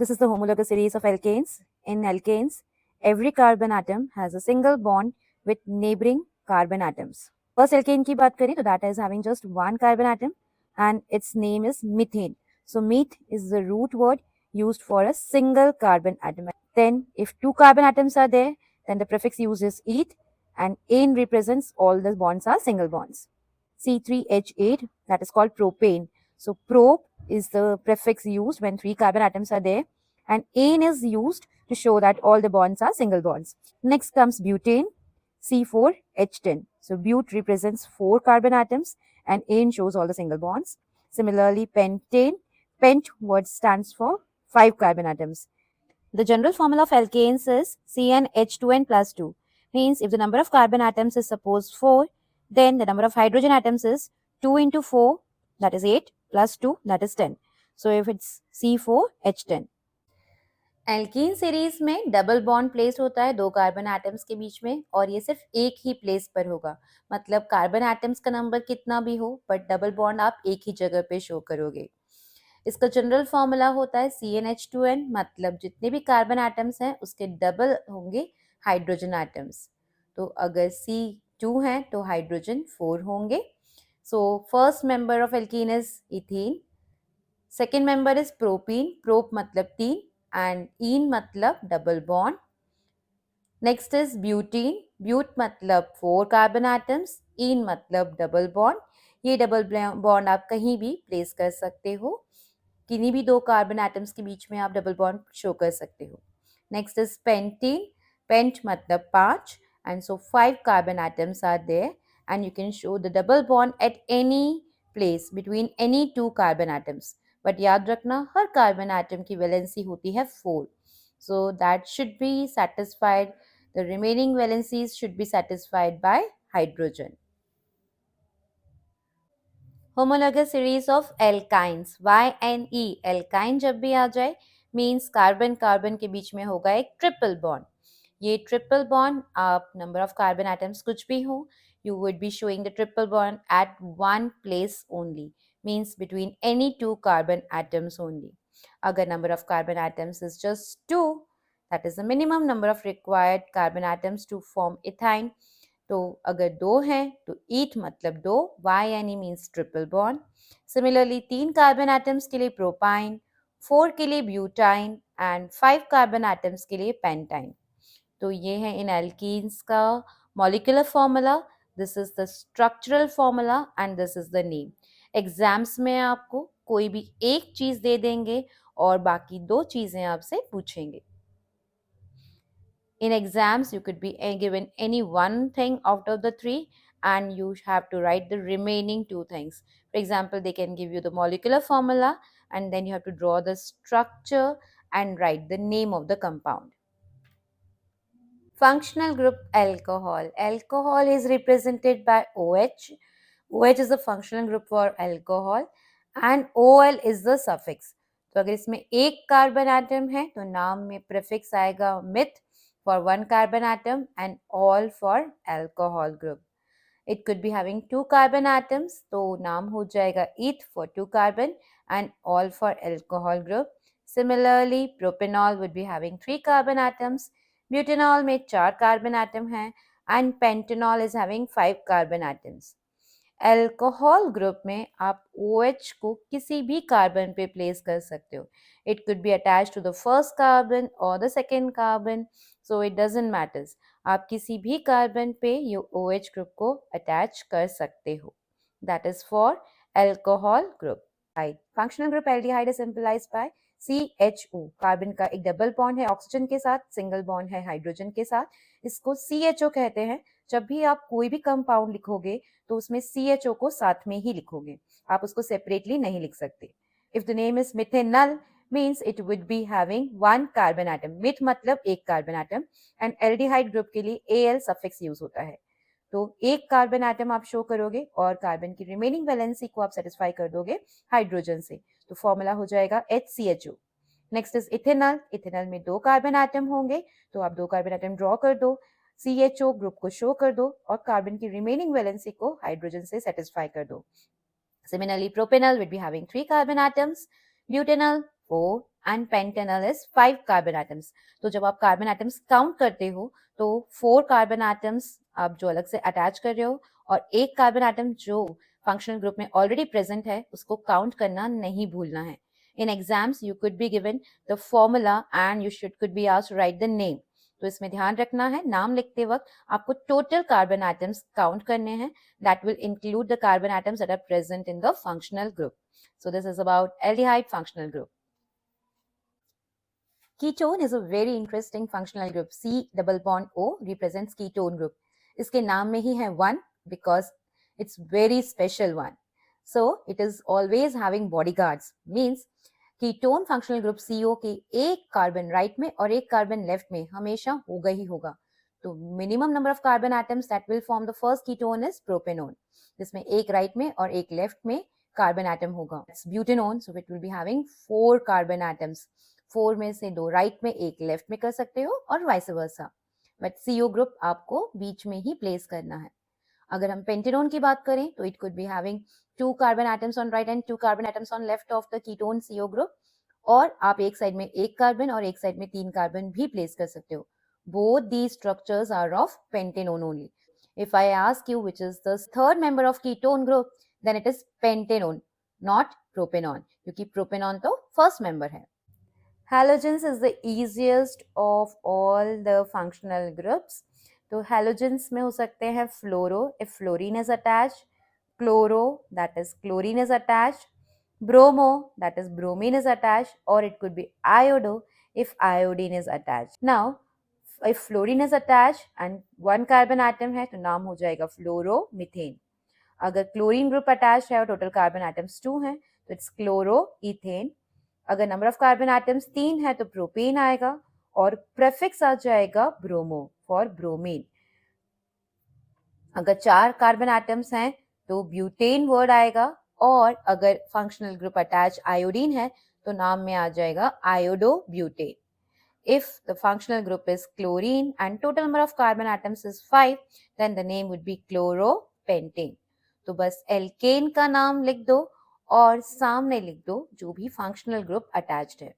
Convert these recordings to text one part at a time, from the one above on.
This is the homologous series of alkanes. In alkanes, every carbon atom has a single bond with neighboring carbon atoms. First alkane की बात करें तो that is having just one carbon atom and its name is methane. So meth is the root word used for a single carbon atom. Then if two carbon atoms are there, then the prefix used is eth and ane represents all the bonds are single bonds. C3H8, that is called propane. So pro is the prefix used when three carbon atoms are there and ane is used to show that all the bonds are single bonds. Next comes butane, C4H10. So but represents four carbon atoms and ane shows all the single bonds. Similarly, pentane, pent word stands for five carbon atoms. The general formula of alkanes is CnH2n plus 2. Means if the number of carbon atoms is suppose 4, then the number of hydrogen atoms is 2 into 4, that is 8, plus 2, that is 10. So if it's C4H10. Alkene series में double bond place होता है दो carbon atoms के बीच में और ये सिर्फ एक ही प्लेस पर होगा. मतलब कार्बन एटम्स का नंबर कितना भी हो बट डबल बॉन्ड आप एक ही जगह पे शो करोगे. इसका जनरल फॉर्मूला होता है CnH2n, मतलब जितने भी कार्बन एटम्स हैं उसके डबल होंगे हाइड्रोजन एटम्स. तो अगर C2 है तो हाइड्रोजन 4 होंगे. So first member of alkene is ethene, second member is propene, prop मतलब 3 एंड इन मतलब double bond. Next is butene, but मतलब 4 कार्बन एटम्स, इन मतलब डबल बॉन्ड. ये डबल बॉन्ड आप कहीं भी प्लेस कर सकते हो, किन्हीं भी दो कार्बन एटम्स के बीच में आप डबल बॉन्ड शो कर सकते हो. नेक्स्ट इज पेंटीन, पेंट मतलब 5 and so 5 carbon atoms are there and you can show the double bond at any place between any two carbon atoms. But याद रखना हर कार्बन एटम की valency होती है 4, so that should be satisfied, the remaining valencies should be satisfied by hydrogen. Homologous series of alkynes, YNE, alkyne जब भी आ जाए means carbon carbon के बीच में होगा एक ट्रिपल बॉन्ड. ये ट्रिपल बॉन्ड आप नंबर ऑफ कार्बन एटम्स कुछ भी हो, you would be showing the triple bond at one place only, means between any two carbon atoms only. Agar number of carbon atoms is just 2, that is the minimum number of required carbon atoms to form ethyne. तो अगर 2 हैं तो ईथ मतलब 2, YNE means triple bond. Similarly 3 carbon atoms के लिए propyne, 4 के लिए butyne and 5 carbon atoms के लिए पेंटाइन. तो ये है इन एल्कीन्स का molecular formula. This is the structural formula and this is the name. Exams में आपको कोई भी एक चीज दे देंगे और बाकी दो चीजें आपसे पूछेंगे. In exams, you could be given any one thing out of the 3 and you have to write the remaining 2 things. For example, they can give you the molecular formula and then you have to draw the structure and write the name of the compound. Functional group alcohol. Alcohol is represented by OH. OH is the functional group for alcohol and OL is the suffix. तो अगर इसमें एक carbon atom है तो नाम में prefix आएगा myth for one carbon atom and all for alcohol group. It could be having 2 carbon atoms, तो नाम हो जाएगा eth for 2 carbon and all for alcohol group. Similarly, propanol would be having 3 carbon atoms, butanol में 4 carbon atom हैं and pentanol is having 5 carbon atoms. Alcohol group में आप OH को किसी भी कार्बन पे प्लेस कर सकते हो. It could be attach to the first carbon और the second carbon, so it doesn't matters. आप किसी भी कार्बन पे ये OH ग्रुप को अटैच कर सकते हो. That is for alcohol group. Functional group aldehyde is simplified by CHO. Carbon का एक डबल बॉन्ड है ऑक्सीजन के साथ, सिंगल बॉन्ड है हाइड्रोजन के साथ, इसको CHO कहते हैं. जब भी आप कोई भी कंपाउंड लिखोगे तो उसमें CHO को साथ में ही लिखोगे, आप उसको सेपरेटली नहीं लिख सकते. If the name is methanol means it would be having one carbon atom. Myth मतलब एक carbon atom and aldehyde group के लिए Al सफिक्स यूज होता है. तो एक कार्बन एटम आप शो करोगे और कार्बन की रिमेनिंग वैलेंसी को आप सेटिस्फाई कर दोगे हाइड्रोजन से, तो फॉर्मूला हो जाएगा HCHO. Next is ethanol. Ethanol में 2 कार्बन एटम होंगे तो आप 2 कार्बन एटम ड्रॉ कर दो, CHO ग्रुप को शो कर दो और कार्बन की रिमेनिंग वैलेंसी को हाइड्रोजन से सेटिस्फाई कर दो. Similarly, propanol would be having 3 carbon atoms, butanol 4 and pentanol is 5 carbon atoms. तो जब आप carbon atoms count करते हो तो 4 carbon atoms आप जो अलग से attach कर रहे हो और एक carbon atom जो functional group में already present है उसको count करना नहीं भूलना है. In exams you could be given the formula and you could be asked to write the name. तो इसमें ध्यान रखना है नाम लिखते वक्त आपको टोटल कार्बन एटम्स काउंट करने हैं. That will include the carbon atoms that are present in the functional group. So this is about aldehyde functional group. Ketone is a very interesting functional group. C double bond O represents ketone group. इसके नाम में ही है one because it's very special one. So it is always having bodyguards. Means ketone functional group CO के एक carbon right में और एक carbon left में हमेशा होगा ही होगा. तो minimum number of carbon atoms that will form the first ketone is propanone, जिसमें एक राइट में और एक लेफ्ट में कार्बन एटम होगा. It's butanone, so it will be having 4 carbon atoms. 4 में से 2 राइट में एक लेफ्ट में कर सकते हो और vice versa. But CO group आपको बीच में ही प्लेस करना है. अगर हम पेंटेनोन की बात करें तो it could be having 2 carbon atoms on right and 2 carbon atoms on left of the ketone CO group. और आप एक साइड में एक कार्बन और एक साइड में 3 कार्बन भी प्लेस कर सकते हो. Both these structures are of pentanone only. If I ask you which is the third member of ketone group, then it is pentanone, not propanone, क्योंकि propanone तो first member है. Halogens is the easiest of all the functional groups. तो halogens में हो सकते हैं fluoro if fluorine is attached, chloro that is chlorine is attached, bromo that is bromine is attached, or it could be iodo if iodine is attached. Now if fluorine is attached and one carbon atom है तो नाम हो जाएगा fluoromethane. अगर chlorine group attach है और total carbon atoms 2 हैं तो इट्स क्लोरोइथेन. अगर नंबर ऑफ कार्बन एटम्स 3 है तो प्रोपेन आएगा और प्रेफिक्स आ जाएगा ब्रोमो फॉर ब्रोमीन. अगर 4 कार्बन एटम्स हैं तो ब्यूटेन वर्ड आएगा और अगर फंक्शनल ग्रुप अटैच आयोडीन है तो नाम में आ जाएगा iodo butane. If the functional group is chlorine and total number of carbon atoms is 5, then the name would be chloropentane. तो बस एल्केन का नाम लिख दो और सामने लिख दो जो भी फंक्शनल ग्रुप अटैच्ड है.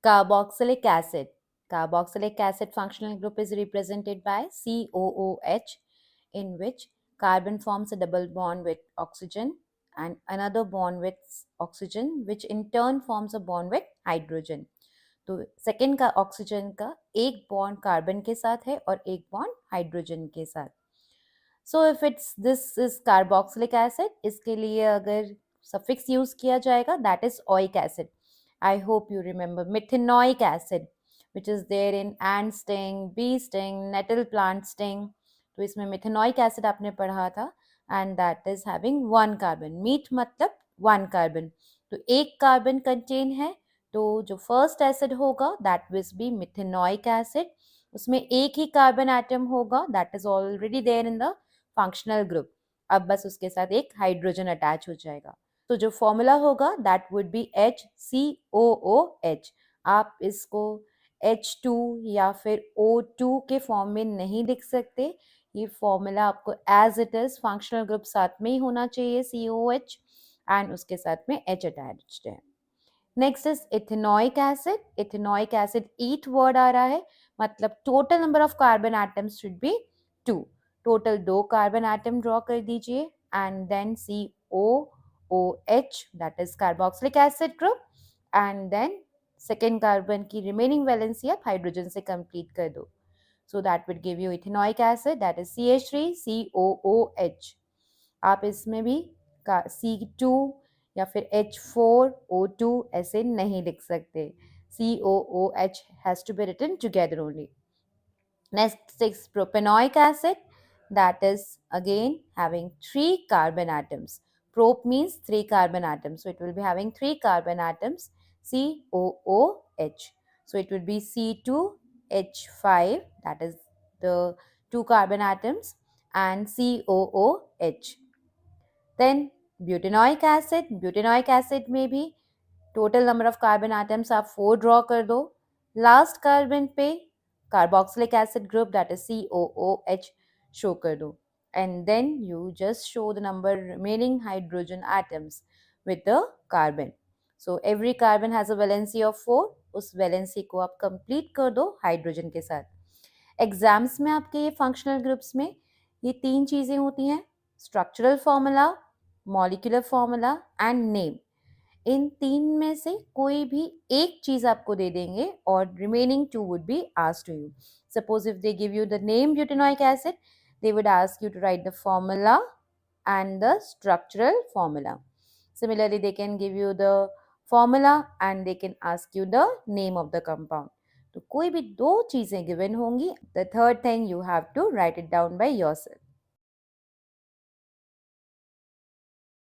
Carboxylic acid. Carboxylic acid functional group is represented by COOH, in which carbon forms a double bond with oxygen and another bond with oxygen, which in turn forms a bond with hydrogen. तो second का oxygen का एक bond carbon के साथ है और एक bond hydrogen के साथ. So if it's this is carboxylic acid, इसके लिए अगर सफिक्स यूज किया जाएगा that is oic acid. I hope you remember methanoic acid which is there in ant sting, bee sting, nettle plant sting. तो इसमें methanoic acid आपने पढ़ा था and that is having 1 carbon. Meth मतलब 1 carbon. तो एक कार्बन कंटेन है तो जो फर्स्ट एसिड होगा that will be methanoic acid. उसमें एक ही कार्बन एटम होगा that is already there in the functional group. अब बस उसके साथ एक हाइड्रोजन अटैच हो जाएगा. तो जो फॉर्मूला होगा दैट वुड बी HCOOH. आप इसको H2 या फिर O2 के फॉर्म में नहीं लिख सकते. ये फॉर्मूला आपको as it is functional group साथ में ही होना चाहिए COOH एंड उसके साथ में H अटैच्ड है. Next is ethanoic acid. Ethanoic acid ईट वर्ड आ रहा है मतलब total number of carbon atoms should be 2. Total 2 carbon atom draw कर दीजिए and then COOH that is carboxylic acid group and then second carbon की remaining valency आप hydrogen से कंप्लीट कर दो. So that will give you ethanoic acid that is CH3COOH. आप इसमें भी C2 या फिर H4O2 ऐसे नहीं लिख सकते. COOH has to be written together only. Next is propanoic acid, that is again having 3 carbon atoms. Prop means 3 carbon atoms, so it will be having 3 carbon atoms, COOH. So it will be C2H5, that is the 2 carbon atoms, and COOH. Then butanoic acid. Butanoic acid में भी total number of carbon atoms आप 4 draw कर दो. Last carbon पे carboxylic acid group that is COOH show कर दो and then you just show the number remaining hydrogen atoms with the carbon. So every carbon has a valency of 4, उस valency को आप complete कर दो hydrogen के साथ। एग्जाम्स में आपके ये फंक्शनल ग्रुप्स में ये 3 चीजें होती हैं, structural formula, molecular formula and name. इन 3 में से कोई भी एक चीज आपको दे देंगे और remaining 2 would be asked to you. Suppose if they give you the name butanoic acid, they would ask you to write the formula and the structural formula. Similarly, they can give you the formula and they can ask you the name of the compound. तो कोई भी 2 चीजें given होंगी, the third thing you have to write it down by yourself.